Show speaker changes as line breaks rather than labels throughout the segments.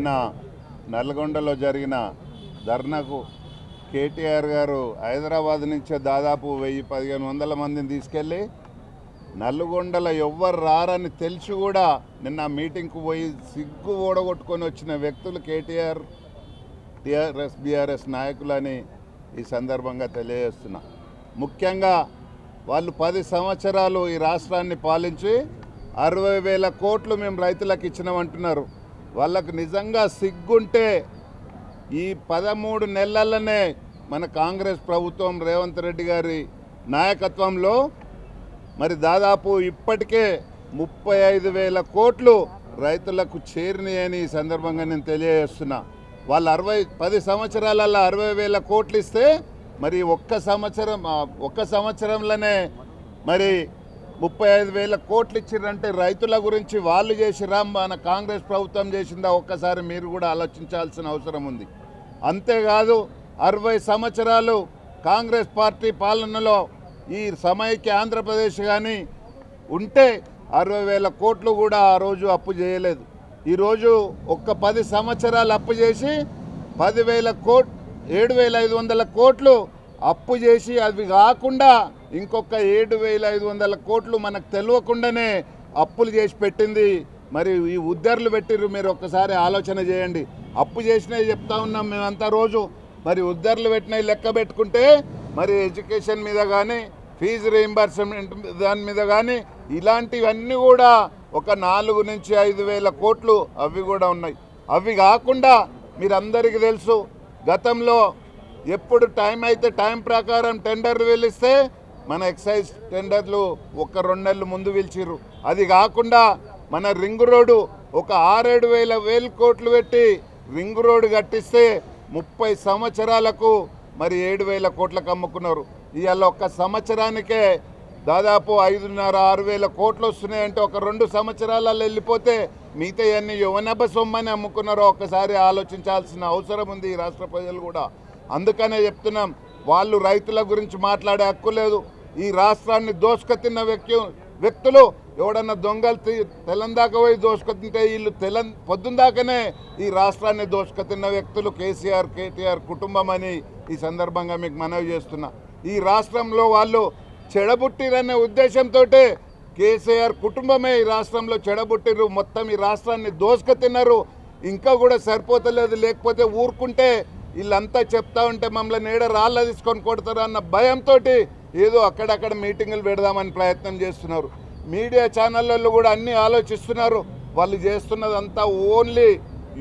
నిన్న నల్గొండలో జరిగిన ధర్నాకు కేటీఆర్ గారు హైదరాబాద్ నుంచే దాదాపు 1000-1500 మందిని తీసుకెళ్ళి నల్గొండలో ఎవ్వరు రారని తెలిసి కూడా నిన్న మీటింగ్కు పోయి సిగ్గు ఓడగొట్టుకొని వచ్చిన వ్యక్తులు కేటీఆర్ టీఆర్ఎస్ బీఆర్ఎస్ నాయకులని ఈ సందర్భంగా తెలియజేస్తున్నా. ముఖ్యంగా వాళ్ళు 10 సంవత్సరాలు ఈ రాష్ట్రాన్ని పాలించి 60,000 కోట్లు మేము రైతులకు ఇచ్చినామంటున్నారు. వాళ్ళకు నిజంగా సిగ్గుంటే ఈ 13 నెలలనే మన కాంగ్రెస్ ప్రభుత్వం రేవంత్ రెడ్డి గారి నాయకత్వంలో మరి దాదాపు ఇప్పటికే 35,000 కోట్లు రైతులకు చేరినాయని ఈ సందర్భంగా నేను తెలియజేస్తున్నా. వాళ్ళు 10 సంవత్సరాలలో 60,000 కోట్లు ఇస్తే మరి ఒక్క సంవత్సరంలోనే మరి 35,000 కోట్లు ఇచ్చిరంటే రైతుల గురించి వాళ్ళు చేసిరా మన కాంగ్రెస్ ప్రభుత్వం చేసిందా ఒక్కసారి మీరు కూడా ఆలోచించాల్సిన అవసరం ఉంది. అంతేకాదు 60 సంవత్సరాలు కాంగ్రెస్ పార్టీ పాలనలో ఈ సమైక్య ఆంధ్రప్రదేశ్ కానీ ఉంటే 60,000 కోట్లు కూడా ఆ రోజు అప్పు చేయలేదు. ఈరోజు ఒక్క 10 సంవత్సరాలు అప్పు చేసి 7,500 కోట్లు అప్పు చేసి అవి కాకుండా ఇంకొక 7,500 కోట్లు మనకు తెలియకుండానే అప్పులు చేసి పెట్టింది. మరి ఈ ఉద్దర్లు పెట్టిర్రు, మీరు ఒక్కసారి ఆలోచన చేయండి. అప్పు చేసినవి చెప్తా ఉన్నాం మేమంతా రోజు. మరి ఉద్దర్లు పెట్టినవి లెక్క పెట్టుకుంటే మరి ఎడ్యుకేషన్ మీద కానీ ఫీజు రీయింబర్స్మెంట్ దాని మీద కానీ ఇలాంటివన్నీ కూడా ఒక 4,000-5,000 కోట్లు అవి కూడా ఉన్నాయి. అవి కాకుండా మీరందరికీ తెలుసు, గతంలో ఎప్పుడు టైం అయితే టైం ప్రకారం టెండర్లు పిలిస్తే మన ఎక్సైజ్ టెండర్లు 1-2 నెలలు ముందు పిలిచిర్రు. అది కాకుండా మన రింగ్ రోడ్డు ఒక 6-7 కోట్లు పెట్టి రింగ్ రోడ్డు కట్టిస్తే 30 సంవత్సరాలకు మరి 7,000 కోట్లకు అమ్ముకున్నారు. ఇవాళ ఒక్క సంవత్సరానికే దాదాపు 5,500-6,000 కోట్లు వస్తున్నాయంటే ఒక 2 సంవత్సరాలలో వెళ్ళిపోతే మిగతా అన్ని యువనభ సొమ్మని అమ్ముకున్నారో ఒక్కసారి ఆలోచించాల్సిన అవసరం ఉంది ఈ రాష్ట్ర ప్రజలు కూడా. అందుకనే చెప్తున్నాం, వాళ్ళు రైతుల గురించి మాట్లాడే హక్కు లేదు. ఈ రాష్ట్రాన్ని దోసుకొతిన్న వ్యక్తులు ఎవడన్నా దొంగలు తెలందాక పోయి దోసుకొతింటే వీళ్ళు పొద్దుందాకనే ఈ రాష్ట్రాన్ని దోసుకొతిన్న వ్యక్తులు కేసీఆర్ కేటీఆర్ కుటుంబం అని ఈ సందర్భంగా మీకు మనవి చేస్తున్నా. ఈ రాష్ట్రంలో వాళ్ళు చెడబుట్టిరనే ఉద్దేశంతో కేసీఆర్ కుటుంబమే ఈ రాష్ట్రంలో చెడబుట్టిరు, మొత్తం ఈ రాష్ట్రాన్ని దోసుకొతిన్నారు. ఇంకా కూడా సరిపోతలేదు, లేకపోతే ఊరుకుంటే వీళ్ళంతా చెప్తా ఉంటే మమ్మల్ని నేడ రాళ్ళ తీసుకొని కొడతారు అన్న భయంతో ఏదో అక్కడక్కడ మీటింగులు పెడదామని ప్రయత్నం చేస్తున్నారు. మీడియా ఛానళ్ళల్లో కూడా అన్నీ ఆలోచిస్తున్నారు. వాళ్ళు చేస్తున్నదంతా ఓన్లీ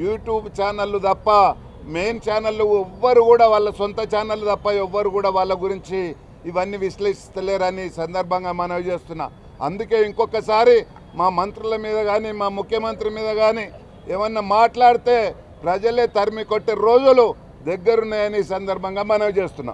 యూట్యూబ్ ఛానళ్ళు తప్ప మెయిన్ ఛానళ్ళు ఎవ్వరు కూడా వాళ్ళ సొంత ఛానళ్ళు తప్ప ఎవ్వరు కూడా వాళ్ళ గురించి ఇవన్నీ విశ్లేషిస్తలేరని సందర్భంగా మనవి చేస్తున్నా. అందుకే ఇంకొకసారి మా మంత్రుల మీద కానీ మా ముఖ్యమంత్రి మీద కానీ ఏమన్నా మాట్లాడితే ప్రజలే తరిమి కొట్టే రోజులు దగ్గరున్నాయని సందర్భంగా మనవి చేస్తున్నా.